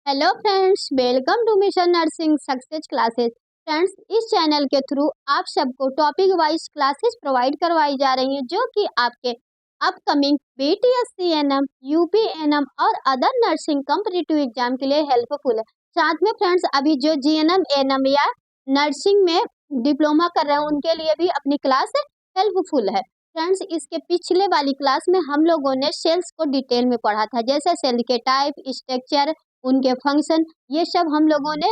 Hello friends, welcome to mission nursing success classes. Friends, इस channel के through आप सबको टॉपिक वाइज क्लासेस प्रोवाइड करवाई जा रही हैं जो कि आपके अपकमिंग बीटीएससीएनएम, यूपीएनएम और अदर नर्सिंग कॉम्पिटिटिव एग्जाम के लिए हेल्पफुल है। साथ में फ्रेंड्स, अभी जो जीएनएम, एएनएम या नर्सिंग में डिप्लोमा कर रहे हैं उनके लिए भी अपनी क्लास हेल्पफुल है। फ्रेंड्स, इसके पिछले वाली क्लास में हम लोगों ने सेल्स को डिटेल में पढ़ा था, जैसे सेल के टाइप, स्ट्रक्चर, उनके फंक्शन, ये सब हम लोगों ने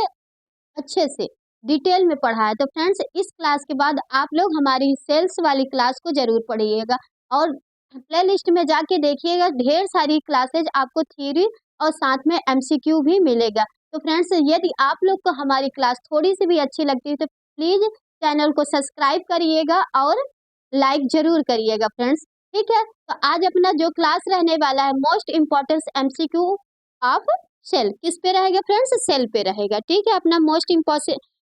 अच्छे से डिटेल में पढ़ा है। तो फ्रेंड्स, इस क्लास के बाद आप लोग हमारी सेल्स वाली क्लास को जरूर पढ़िएगा और प्ले लिस्ट में जाके देखिएगा, ढेर सारी क्लासेज आपको थ्योरी और साथ में एमसीक्यू भी मिलेगा। तो फ्रेंड्स, यदि आप लोग को हमारी क्लास थोड़ी सी भी अच्छी लगती है तो प्लीज चैनल को सब्सक्राइब करिएगा और लाइक जरूर करिएगा फ्रेंड्स। ठीक है, तो आज अपना जो क्लास रहने वाला है, most important MCQ of cell, किस पे रहेगा फ्रेंड्स? सेल पे रहेगा। ठीक है, अपना मोस्ट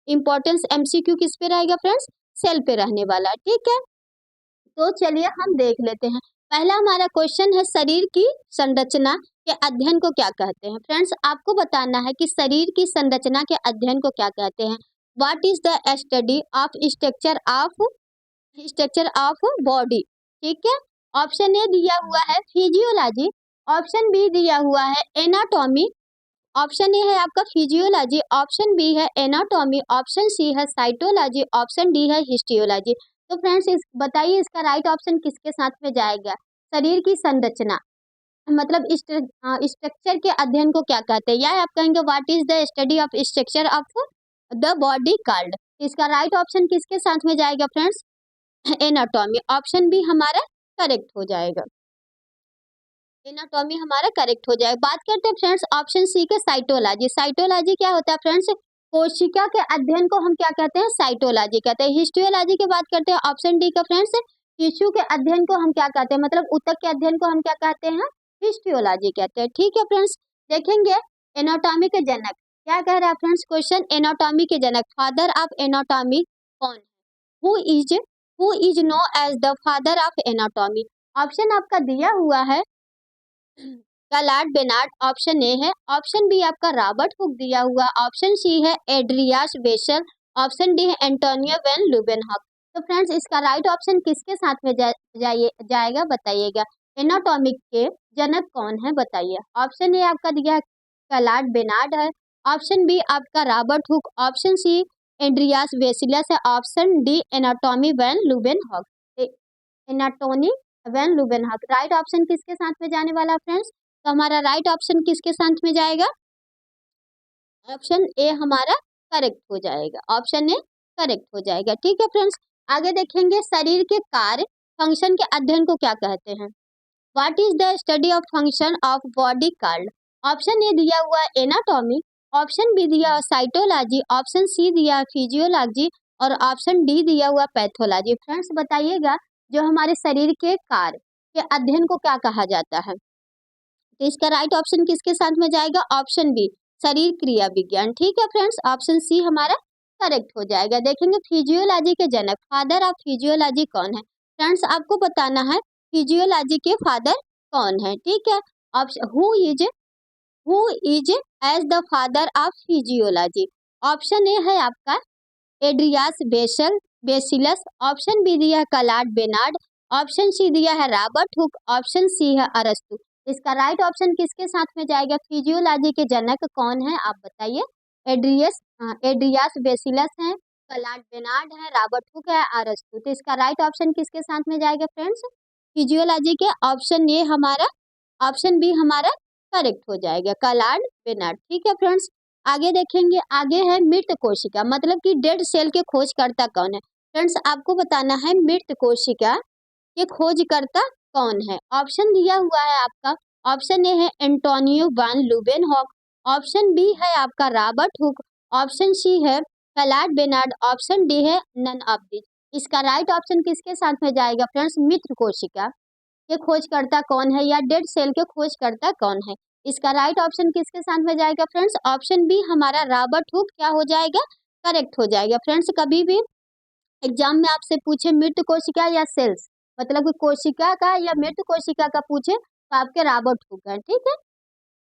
इम्पोर्टेंस एमसीक्यू किस पे रहेगा फ्रेंड्स? सेल पे रहने वाला है। ठीक है, तो चलिए हम देख लेते हैं। पहला हमारा क्वेश्चन है, शरीर की संरचना के अध्ययन को क्या कहते हैं? फ्रेंड्स, आपको बताना है कि शरीर की संरचना के अध्ययन को क्या कहते हैं। What is the study of structure of body. ठीक है, ऑप्शन ए दिया हुआ है फिजियोलॉजी, ऑप्शन बी दिया हुआ है एनाटॉमी, ऑप्शन ए है आपका फिजियोलॉजी, ऑप्शन बी है एनाटॉमी, ऑप्शन सी है साइटोलॉजी, ऑप्शन डी है हिस्टियोलॉजी। तो फ्रेंड्स, इस बताइए इसका राइट ऑप्शन किसके साथ में जाएगा? शरीर की संरचना मतलब स्ट्रक्चर के अध्ययन को क्या कहते हैं, या आप कहेंगे what is the study of structure of the body called. इसका राइट ऑप्शन किसके साथ में जाएगा फ्रेंड्स? एनाटॉमी। ऑप्शन बी हमारा करेक्ट हो जाएगा, एनाटॉमी हमारा करेक्ट हो जाएगा। बात करते हैं फ्रेंड्स ऑप्शन सी के साइटोलॉजी। साइटोलॉजी क्या होता है फ्रेंड्स? कोशिका के अध्ययन को हम क्या कहते हैं? साइटोलॉजी कहते हैं। हिस्टियोलॉजी की बात करते हैं ऑप्शन डी का फ्रेंड्स, टिश्यू के अध्ययन को हम क्या कहते हैं, मतलब ऊतक के अध्ययन को हम क्या कहते हैं? हिस्टियोलॉजी कहते हैं। ठीक है फ्रेंड्स, देखेंगे एनाटॉमी के जनक क्या कह रहा है फ्रेंड्स? क्वेश्चन, एनाटॉमी के जनक, फादर ऑफ एनाटॉमी कौन है? Who is who is known as the father of anatomy. Option आपका दिया हुआ है गलाड बेनार्ड, ऑप्शन ए है, ऑप्शन बी आपका रॉबर्ट हुक दिया हुआ, ऑप्शन सी है एड्रियास वेशल, ऑप्शन डी है एंटोनियो वेन लुबेनहॉक। तो फ्रेंड्स, इसका राइट ऑप्शन किसके साथ में जाएगा बताइएगा। एनाटॉमिक के जनक कौन है बताइए। ऑप्शन ए आपका दिया है गलाड बेनार्ड है, ऑप्शन बी आपका Robert Hooke, option C Andreas Vesalius है, option D Antonie van Leeuwenhoek. Antonie van Leeuwenhoek, right option किसके साथ में जाने वाला फ्रेंड्स? तो हमारा राइट ऑप्शन किसके साथ में जाएगा? ऑप्शन ए हमारा करेक्ट हो जाएगा, ऑप्शन ए करेक्ट हो जाएगा। ठीक है फ्रेंड्स, आगे देखेंगे शरीर के कार्य फंक्शन के अध्ययन को क्या कहते हैं। What is the study of function of body called. Option A दिया हुआ है एनाटॉमी, ऑप्शन बी दिया हुआ साइटोलॉजी, ऑप्शन सी दिया फिजियोलॉजी और ऑप्शन डी दिया हुआ पैथोलॉजी। फ्रेंड्स, बताइएगा जो हमारे शरीर के कार्य के अध्ययन को क्या कहा जाता है। तो इसका राइट ऑप्शन किसके साथ में जाएगा? ऑप्शन बी शरीर क्रिया विज्ञान। ठीक है फ्रेंड्स, ऑप्शन सी हमारा करेक्ट हो जाएगा। देखेंगे फिजियोलॉजी के जनक, फादर ऑफ फिजियोलॉजी कौन है। फ्रेंड्स, आपको बताना है फिजियोलॉजी के फादर कौन है। ठीक है, option who is as the father of physiology. Option A है आपका एड्रियास बेसिलस, ऑप्शन बी दिया है कलाड बेनार्ड, ऑप्शन सी दिया है रॉबर्ट हुक, ऑप्शन सी है अरस्तु। इसका राइट ऑप्शन किसके साथ में जाएगा? फिजियोलॉजी के जनक कौन है आप बताइए। एड्रियास बेसिलस है, कलाड बेनार्ड है, रॉबर्ट हुक है, अरस्तु। तो इसका राइट ऑप्शन किसके साथ में जाएगा फ्रेंड्स? फिजियोलॉजी के ऑप्शन ए हमारा, ऑप्शन बी हमारा करेक्ट हो जाएगा, कलाड बेनार्ड। ठीक है फ्रेंड्स, आगे देखेंगे, आगे है मृत कोशिका, मतलब कि डेड सेल के खोजकर्ता कौन है। फ्रेंड्स, आपको बताना है मृत कोशिका के खोजकर्ता कौन है। ऑप्शन दिया हुआ है आपका, ऑप्शन ए है एंटोनियो वान लुबेनहॉक, ऑप्शन बी है आपका रॉबर्ट हुक, ऑप्शन सी है कलाड बेनार्ड, ऑप्शन डी है नन ऑफ दिस। इसका राइट ऑप्शन किसके साथ में जाएगा फ्रेंड्स? मृत कोशिका के खोजकर्ता कौन है या डेड सेल के खोजकर्ता कौन है। इसका राइट ऑप्शन किसके साथ में जाएगा फ्रेंड्स? ऑप्शन बी हमारा रॉबर्ट हुक क्या हो जाएगा? करेक्ट हो जाएगा। फ्रेंड्स, कभी भी एग्जाम में आपसे पूछे मृत कोशिका या सेल्स, मतलब कोशिका का या मृत कोशिका का पूछे तो आपके रॉबर्ट हुक है। ठीक है,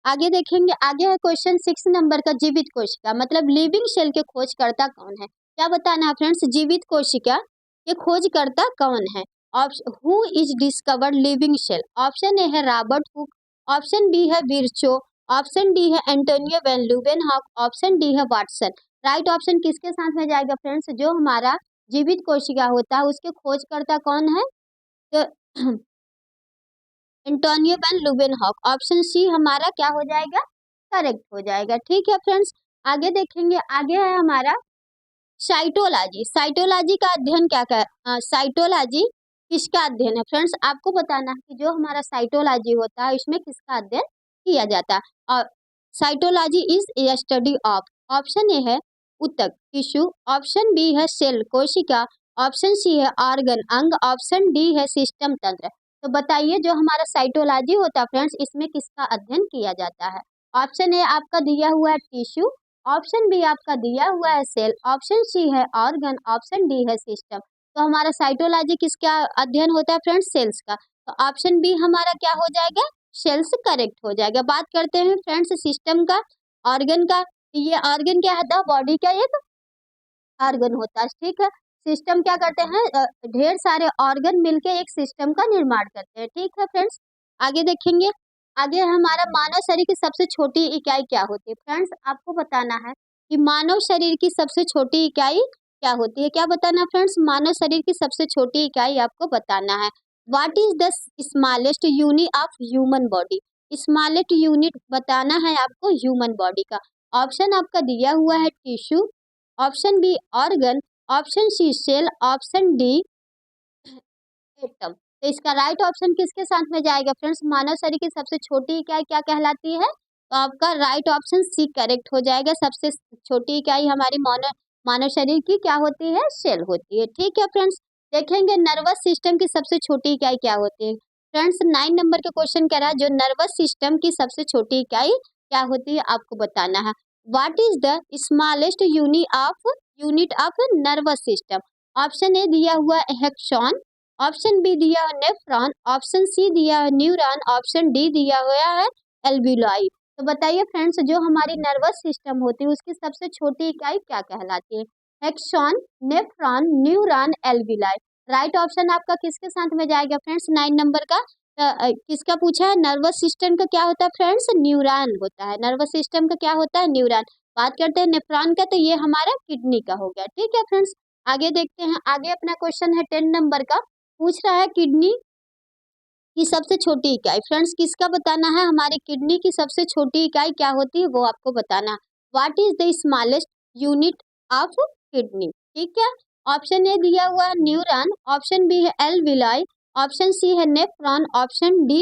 आगे देखेंगे, आगे है क्वेश्चन 6 नंबर का, जीवित कोशिका मतलब लिविंग सेल के खोजकर्ता कौन है? क्या बताना है फ्रेंड्स? जीवित कोशिका के खोजकर्ता कौन है? Option who is discovered living cell? Option A है रॉबर्ट हुक, ऑप्शन बी है विर्चो, ऑप्शन डी है Antonio van Leeuwenhoek, option D है वाटसन। राइट ऑप्शन किसके साथ में जाएगा फ्रेंड्स? जो हमारा जीवित कोशिका होता है उसके खोजकर्ता कौन है? तो Antonio van Leeuwenhoek, option C हमारा क्या हो जाएगा? करेक्ट हो जाएगा। ठीक है फ्रेंड्स, आगे देखेंगे, आगे है हमारा साइटोलॉजी। साइटोलॉजी का अध्ययन क्या कर साइटोलॉजी किसका अध्ययन है फ्रेंड्स? आपको बताना है कि जो हमारा साइटोलॉजी होता है इसमें किसका अध्ययन किया जाता है। और cytology is a study of, option A है ऊतक टिश्यू, ऑप्शन बी है सेल कोशिका, ऑप्शन सी है ऑर्गन अंग, ऑप्शन डी है सिस्टम तंत्र। तो बताइए जो हमारा साइटोलॉजी होता है फ्रेंड्स इसमें किसका अध्ययन किया जाता है? ऑप्शन ए आपका दिया हुआ है टिश्यू, ऑप्शन बी आपका दिया हुआ है सेल, ऑप्शन सी है ऑर्गन, ऑप्शन डी है सिस्टम। तो हमारा साइटोलॉजी किसका अध्ययन होता है फ्रेंड्स? सेल्स का। तो ऑप्शन बी हमारा क्या हो जाएगा? सेल्स करेक्ट हो जाएगा। बात करते हैं फ्रेंड्स सिस्टम का, ऑर्गन का। ये ऑर्गन क्या होता है? बॉडी का एक ऑर्गन होता है, ठीक है। सिस्टम क्या करते हैं? ढेर सारे ऑर्गन मिलके एक सिस्टम का निर्माण करते हैं, ठीक है फ्रेंड्स। आगे देखेंगे, आगे हमारा मानव शरीर की सबसे छोटी इकाई क्या होती है फ्रेंड्स? आपको बताना है कि मानव शरीर की सबसे छोटी इकाई क्या होती है? क्या बताना फ्रेंड्स? मानव शरीर की सबसे छोटी इकाई आपको बताना है। What is the smallest unit of human body? Smallest unit बताना है आपको ह्यूमन बॉडी का। ऑप्शन आपका दिया हुआ है tissue, option B organ, option C cell, option D atom. तो इसका राइट ऑप्शन किसके साथ में जाएगा फ्रेंड्स? मानव शरीर की सबसे छोटी इकाई क्या कहलाती है? तो आपका राइट ऑप्शन सी करेक्ट हो जाएगा। सबसे छोटी इकाई हमारी मानव मानव शरीर की क्या होती है? सेल होती है, ठीक है फ्रेंड्स। देखेंगे नर्वस सिस्टम की सबसे छोटी इकाई क्या होती है फ्रेंड्स? 9 नंबर का क्वेश्चन कह रहा है जो नर्वस सिस्टम की सबसे छोटी इकाई क्या होती है आपको बताना है। What is the smallest unit of nervous system? Option A दिया हुआ हेक्सॉन, ऑप्शन बी दिया है नेफ्रॉन, ऑप्शन सी दिया है न्यूरॉन, ऑप्शन डी दिया हुआ है एल्वियोलाई। तो बताइए फ्रेंड्स जो हमारी नर्वस सिस्टम होती है उसकी सबसे छोटी इकाई क्या कहलाती है? हेक्सॉन, nephron, neuron, alveoli. Right option आपका किसके साथ में जाएगा फ्रेंड्स? 9 नंबर का। किसका पूछा है? नर्वस सिस्टम का क्या होता है फ्रेंड्स? न्यूरॉन होता है। नर्वस सिस्टम का क्या होता है? न्यूरॉन। बात करते हैं नेफ्रॉन का, तो ये हमारा किडनी का हो गया, ठीक है फ्रेंड्स। आगे देखते हैं, आगे अपना क्वेश्चन है 10 नंबर का, पूछ रहा है किडनी की सबसे छोटी इकाई। फ्रेंड्स किसका बताना है? हमारी किडनी की सबसे छोटी इकाई क्या होती है वो आपको बताना है। What is the smallest unit of kidney? ठीक है। ऑप्शन ए दिया हुआ है न्यूरॉन, ऑप्शन बी है एल्वियोलाई, ऑप्शन सी है नेफ्रॉन, ऑप्शन डी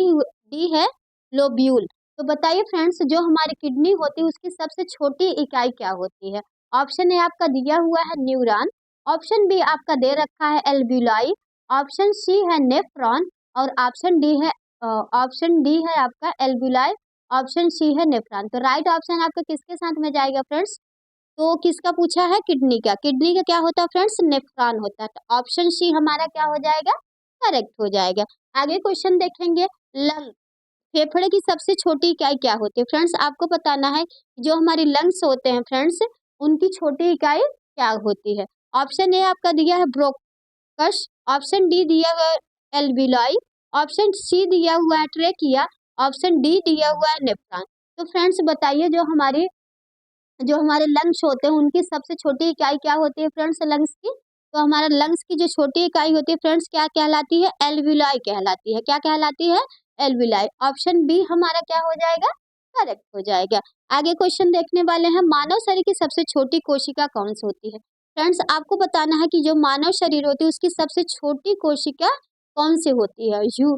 डी है लोब्यूल। तो बताइए फ्रेंड्स जो हमारी किडनी होती है उसकी सबसे छोटी इकाई क्या होती है? ऑप्शन ए आपका दिया हुआ है न्यूरॉन, ऑप्शन बी आपका दे रखा है एल्वियोलाई, ऑप्शन सी है नेफ्रॉन और ऑप्शन डी है आपका एल्वियोलाई, ऑप्शन सी है नेफ्रॉन। तो राइट ऑप्शन आपका किसके साथ में जाएगा फ्रेंड्स? तो किसका पूछा है? किडनी का। किडनी का क्या होता है फ्रेंड्स? नेफ्रॉन होता है। तो ऑप्शन सी हमारा क्या हो जाएगा? करेक्ट हो जाएगा। आगे क्वेश्चन देखेंगे, लंग फेफड़े की सबसे छोटी इकाई क्या होती है फ्रेंड्स? आपको बताना है जो हमारी लंग्स होते हैं फ्रेंड्स उनकी छोटी इकाई क्या होती है? ऑप्शन ए आपका दिया है ब्रोंकस, ऑप्शन डी दिया हुआ है एल्वियोलाई, ऑप्शन सी दिया हुआ है ट्रेकिया, ऑप्शन डी दिया हुआ है नेफ्रॉन। तो फ्रेंड्स बताइए जो हमारे लंग्स होते हैं उनकी सबसे छोटी इकाई क्या होती है फ्रेंड्स? लंग्स की। तो हमारा लंग्स की जो छोटी इकाई होती है फ्रेंड्स क्या कहलाती है? एल्वियोलाई कहलाती है। क्या कहलाती है? एल्वियोलाई। ऑप्शन बी हमारा क्या हो जाएगा? करेक्ट हो जाएगा। आगे क्वेश्चन देखने वाले हैं, मानव शरीर की सबसे छोटी कोशिका कौन सी होती है? फ्रेंड्स आपको बताना है कि जो मानव शरीर होती है उसकी सबसे छोटी कोशिका कौन सी होती है? You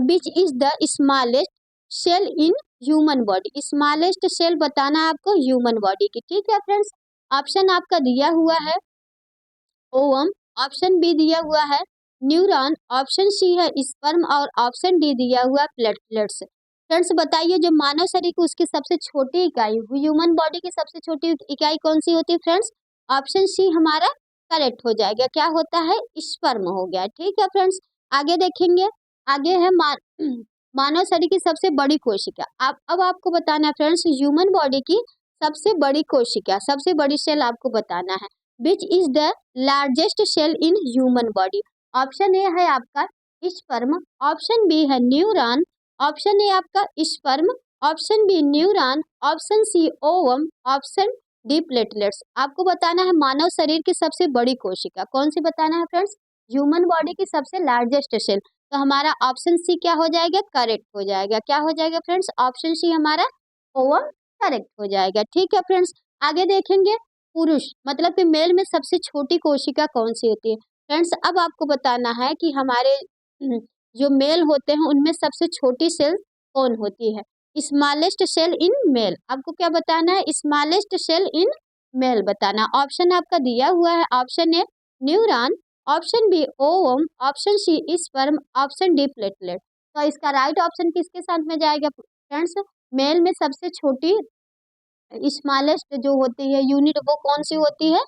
which is the smallest cell in human body? Smallest cell बताना है आपको ह्यूमन बॉडी की, ठीक है फ्रेंड्स। ऑप्शन आपका दिया हुआ है ओवम, ऑप्शन बी दिया हुआ है न्यूरॉन, ऑप्शन सी है स्पर्म और ऑप्शन डी दिया हुआ है प्लेटलेट्स। फ्रेंड्स बताइए जो मानव शरीर की उसकी सबसे छोटी इकाई ह्यूमन बॉडी की सबसे छोटी इकाई कौन सी होती है फ्रेंड्स? ऑप्शन सी हमारा करेक्ट हो जाएगा। क्या होता है? स्पर्म हो गया, ठीक है फ्रेंड्स। आगे देखेंगे, आगे है मानव शरीर की सबसे बड़ी कोशिका। अब आपको बताना है फ्रेंड्स ह्यूमन बॉडी की सबसे बड़ी कोशिका, सबसे बड़ी सेल आपको बताना है। Which is the largest cell in human body? Option A है आपका स्पर्म, ऑप्शन बी है न्यूरॉन, ऑप्शन ए आपका sperm, option B neuron, option C ovum, option D platelets. आपको बताना है मानव शरीर की सबसे बड़ी कोशिका कौन सी बताना है फ्रेंड्स? ह्यूमन बॉडी की सबसे लार्जेस्ट सेल। तो हमारा ऑप्शन सी क्या हो जाएगा? करेक्ट हो जाएगा। क्या हो जाएगा फ्रेंड्स? ऑप्शन सी हमारा ओवम करेक्ट हो जाएगा। ठीक है फ्रेंड्स, आगे देखेंगे पुरुष मतलब कि मेल में सबसे छोटी कोशिका कौन सी होती है? फ्रेंड्स अब आपको बताना है कि हमारे जो मेल होते हैं उनमें सबसे छोटी सेल कौन होती है? Smallest cell in male. आपको क्या बताना है? स्मॉलेस्ट सेल इन मेल बताना। ऑप्शन आपका दिया हुआ है, option A neuron, option B ovum, option C sperm, option D platelet. तो इसका राइट ऑप्शन किसके साथ में जाएगा फ्रेंड्स? मेल में सबसे छोटी स्मॉलेस्ट जो होती है यूनिट वो कौन सी होती है?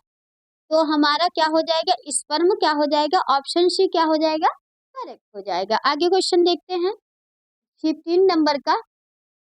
तो हमारा क्या हो जाएगा? स्पर्म क्या हो जाएगा? ऑप्शन सी क्या हो जाएगा? करेक्ट हो जाएगा। आगे क्वेश्चन देखते हैं 15 नंबर का।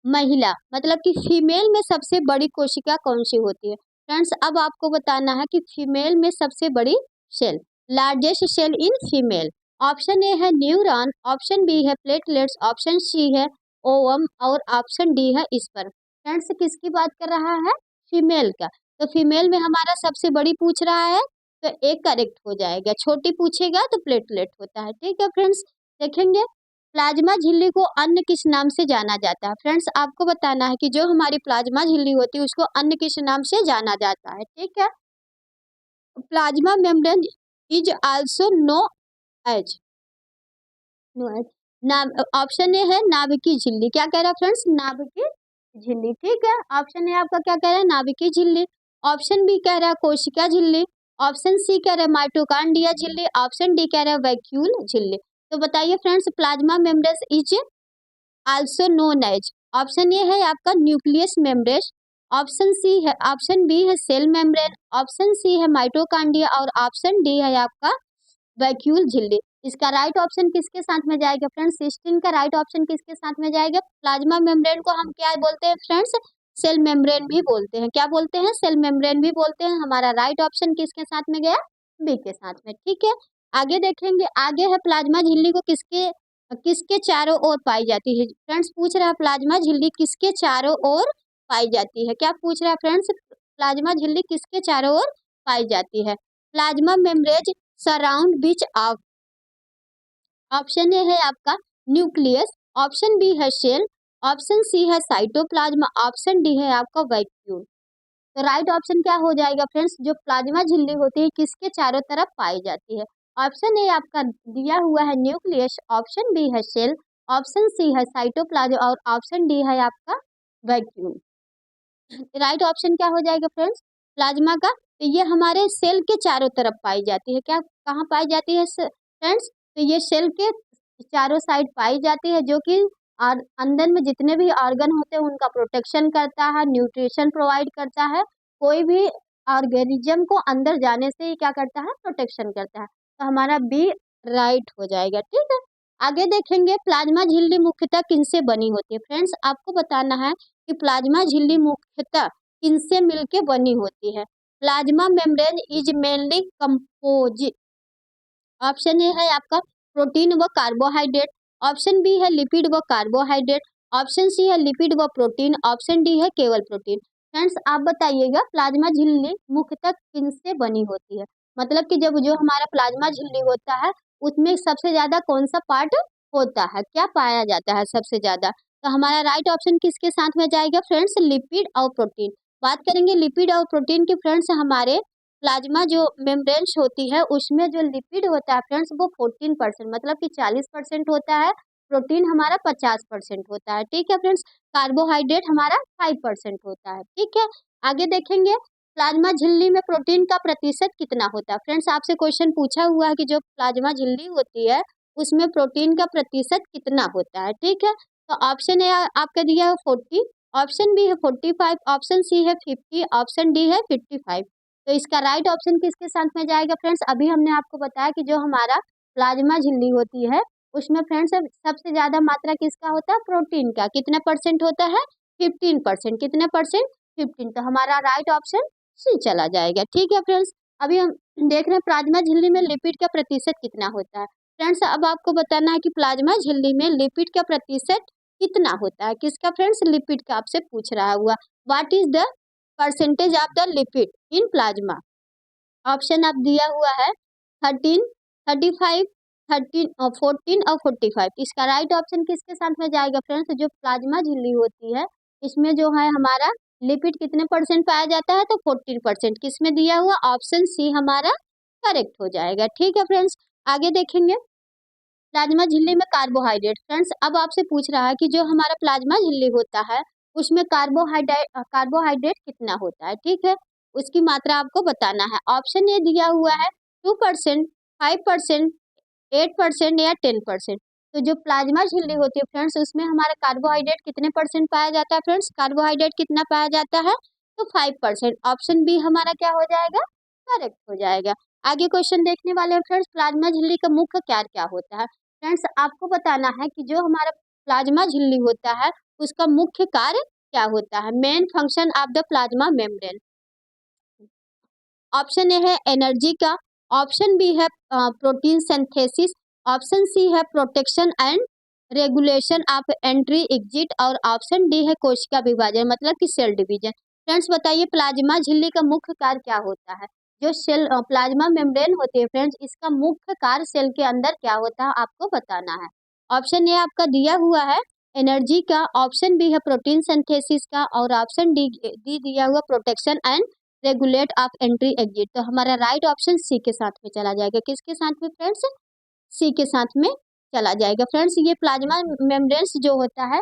महिला मतलब कि फीमेल में सबसे बड़ी कोशिका कौन सी होती है? फ्रेंड्स अब आपको बताना है कि फीमेल में सबसे बड़ी cell, largest cell in female. Option A है न्यूरॉन, ऑप्शन बी है प्लेटलेट्स, ऑप्शन सी है ओवम और ऑप्शन डी है स्पर्म। फ्रेंड्स किसकी बात कर रहा है? फीमेल का। तो फीमेल में हमारा सबसे बड़ी पूछ रहा है तो एक करेक्ट हो जाएगा, छोटी पूछेगा तो प्लेटलेट होता है। ठीक है फ्रेंड्स, देखेंगे प्लाज्मा झिल्ली को अन्य किस नाम से जाना जाता है? फ्रेंड्स आपको बताना है कि जो हमारी प्लाज्मा झिल्ली होती है उसको अन्य किस नाम से जाना जाता है। ठीक है, plasma membrane is also known as नाम। ऑप्शन ए है नाभिकीय झिल्ली। क्या कह रहा है फ्रेंड्स? नाभिकीय झिल्ली। ठीक है, ऑप्शन ए आपका क्या कह रहा है? नाभिकीय झिल्ली। ऑप्शन बी कह रहा है कोशिका झिल्ली, ऑप्शन सी कह रहा है माइटोकांड्रिया झिल्ली, ऑप्शन डी कह रहा है वैक्यूल झिल्ली। तो बताइए friends plasma membrane is also known as. Option A है आपका न्यूक्लियस मेम्ब्रेन, ऑप्शन सी है, ऑप्शन बी है सेल मेम्ब्रेन, ऑप्शन सी है माइटोकांड्रिया और ऑप्शन डी है आपका वैक्यूल झिल्ली। इसका राइट ऑप्शन किसके साथ में जाएगा फ्रेंड्स? 16 का राइट ऑप्शन किसके साथ में जाएगा? प्लाज्मा मेम्ब्रेन को हम क्या बोलते हैं फ्रेंड्स? सेल मेम्ब्रेन भी बोलते हैं। क्या बोलते हैं? सेल मेम्ब्रेन भी बोलते हैं। हमारा राइट ऑप्शन किसके साथ में गया? बी के साथ में। ठीक है, आगे देखेंगे। आगे है प्लाज्मा झिल्ली को किसके किसके चारों ओर पाई जाती है? फ्रेंड्स पूछ रहा है प्लाज्मा झिल्ली किसके चारों ओर पाई जाती है? क्या पूछ रहा है फ्रेंड्स? प्लाज्मा झिल्ली किसके चारों ओर पाई जाती है? Plasma membrane surround beach of. Option A है आपका न्यूक्लियस, ऑप्शन बी है सेल, ऑप्शन सी है साइटोप्लाज्मा, ऑप्शन डी है आपका वैक्यूल। तो राइट ऑप्शन क्या हो जाएगा फ्रेंड्स? जो प्लाज्मा झिल्ली होती है किसके चारों तरफ पाई जाती है? ऑप्शन ए आपका दिया हुआ है न्यूक्लियस, ऑप्शन बी है सेल, ऑप्शन सी है साइटोप्लाज्मा और ऑप्शन डी है आपका वैक्यूल। राइट ऑप्शन क्या हो जाएगा फ्रेंड्स? प्लाज्मा का। तो ये हमारे सेल के चारों तरफ पाई जाती है। क्या कहाँ पाई जाती है फ्रेंड्स? तो ये सेल के चारों साइड पाई जाती है, जो कि और अंदर में जितने भी ऑर्गन होते हैं उनका प्रोटेक्शन करता है, न्यूट्रिशन प्रोवाइड करता है। कोई भी ऑर्गेनिज्म को अंदर जाने से क्या करता है? प्रोटेक्शन करता है। तो हमारा बी राइट हो जाएगा। ठीक है, आगे देखेंगे प्लाज्मा झिल्ली मुख्यतः किनसे बनी होती है? फ्रेंड्स आपको बताना है कि प्लाज्मा झिल्ली मुख्यतः किनसे मिलके बनी होती है? Plasma membrane is mainly composite. Option A है आपका प्रोटीन व कार्बोहाइड्रेट, ऑप्शन बी है लिपिड व कार्बोहाइड्रेट, ऑप्शन सी है लिपिड व प्रोटीन, ऑप्शन डी है केवल प्रोटीन। फ्रेंड्स आप बताइएगा प्लाज्मा झिल्ली मुख्यतः किनसे बनी होती है? मतलब कि जब जो हमारा प्लाज्मा झिल्ली होता है उसमें सबसे ज्यादा कौन सा पार्ट होता है? क्या पाया जाता है सबसे ज्यादा? तो हमारा राइट ऑप्शन किसके साथ में जाएगा फ्रेंड्स? लिपिड और प्रोटीन। बात करेंगे लिपिड और प्रोटीन की फ्रेंड्स, हमारे प्लाज्मा जो मेम्ब्रेन्स होती है उसमें जो लिपिड होता है फ्रेंड्स वो 14% मतलब कि 40% होता है, प्रोटीन हमारा 50% होता है। ठीक है फ्रेंड्स, कार्बोहाइड्रेट हमारा 5% होता है। ठीक है, आगे देखेंगे प्लाज्मा झिल्ली में प्रोटीन का प्रतिशत कितना होता है? फ्रेंड्स आपसे क्वेश्चन पूछा हुआ है कि जो प्लाज्मा झिल्ली होती है उसमें प्रोटीन का प्रतिशत कितना होता है? ठीक है, तो ऑप्शन ए आपका दिया है 40, ऑप्शन बी है 45, ऑप्शन सी है 50, ऑप्शन डी है 55। तो इसका राइट ऑप्शन किसके साथ में जाएगा फ्रेंड्स? अभी हमने आपको बताया कि जो हमारा प्लाज्मा झिल्ली होती है उसमें फ्रेंड्स सबसे ज़्यादा मात्रा किसका होता है, प्रोटीन का। कितने परसेंट होता है, 15%। कितने परसेंट, 15। तो हमारा राइट ऑप्शन सी चला जाएगा। ठीक है फ्रेंड्स, अभी हम देख रहे हैं प्लाज्मा झिल्ली में लिपिड का प्रतिशत कितना होता है। फ्रेंड्स अब आपको बताना है कि प्लाज्मा झिल्ली में लिपिड का प्रतिशत कितना होता है। किसका फ्रेंड्स, लिपिड का आपसे पूछ रहा हुआ। What is the percentage of the lipid in plasma. Option आप दिया हुआ है 13, 35, 13 और 14 और 45। इसका राइट ऑप्शन किसके साथ में जाएगा फ्रेंड्स, जो प्लाज्मा झिल्ली होती है इसमें जो है हमारा लिपिड कितने परसेंट पाया जाता है, तो 14%। किसमें दिया हुआ, ऑप्शन सी हमारा करेक्ट हो जाएगा। ठीक है फ्रेंड्स, आगे देखेंगे प्लाज्मा झिल्ली में कार्बोहाइड्रेट। फ्रेंड्स अब आपसे पूछ रहा है कि जो हमारा प्लाज्मा झिल्ली होता है उसमें कार्बोहाइड्रेट कितना होता है। ठीक है, उसकी मात्रा आपको बताना है। ऑप्शन ए दिया हुआ है 2%, 5%, 8% या 10%। तो जो प्लाज्मा झिल्ली होती है फ्रेंड्स उसमें हमारा कार्बोहाइड्रेट कितने परसेंट पाया जाता है फ्रेंड्स, कार्बोहाइड्रेट कितना पाया जाता है, तो 5%। ऑप्शन बी हमारा क्या हो जाएगा, करेक्ट हो जाएगा। आगे क्वेश्चन देखने वाले हैं फ्रेंड्स, प्लाज्मा झिल्ली का मुख्य कार्य क्या होता है। फ्रेंड्स आपको बताना है कि जो हमारा प्लाज्मा झिल्ली होता है उसका मुख्य कार्य क्या होता है, main function of the plasma membrane. Option A है एनर्जी का, ऑप्शन बी है प्रोटीन सिंथेसिस, ऑप्शन सी है protection and regulation of entry exit, और ऑप्शन डी है कोशिका विभाजन मतलब कि सेल डिवीजन। फ्रेंड्स बताइए प्लाज्मा झिल्ली का मुख्य कार्य क्या होता है। जो सेल प्लाज्मा मेम्ब्रेन होती है फ्रेंड्स इसका मुख्य कार्य सेल के अंदर क्या होता है आपको बताना है। ऑप्शन ए आपका दिया हुआ है एनर्जी का, ऑप्शन बी है प्रोटीन सिंथेसिस का, और ऑप्शन डी डी दिया हुआ protection and regulate of entry exit. तो हमारा राइट ऑप्शन सी के साथ में चला जाएगा। किसके साथ में फ्रेंड्स, सी के साथ में चला जाएगा। फ्रेंड्स ये प्लाज्मा मेम्ब्रेन्स जो होता है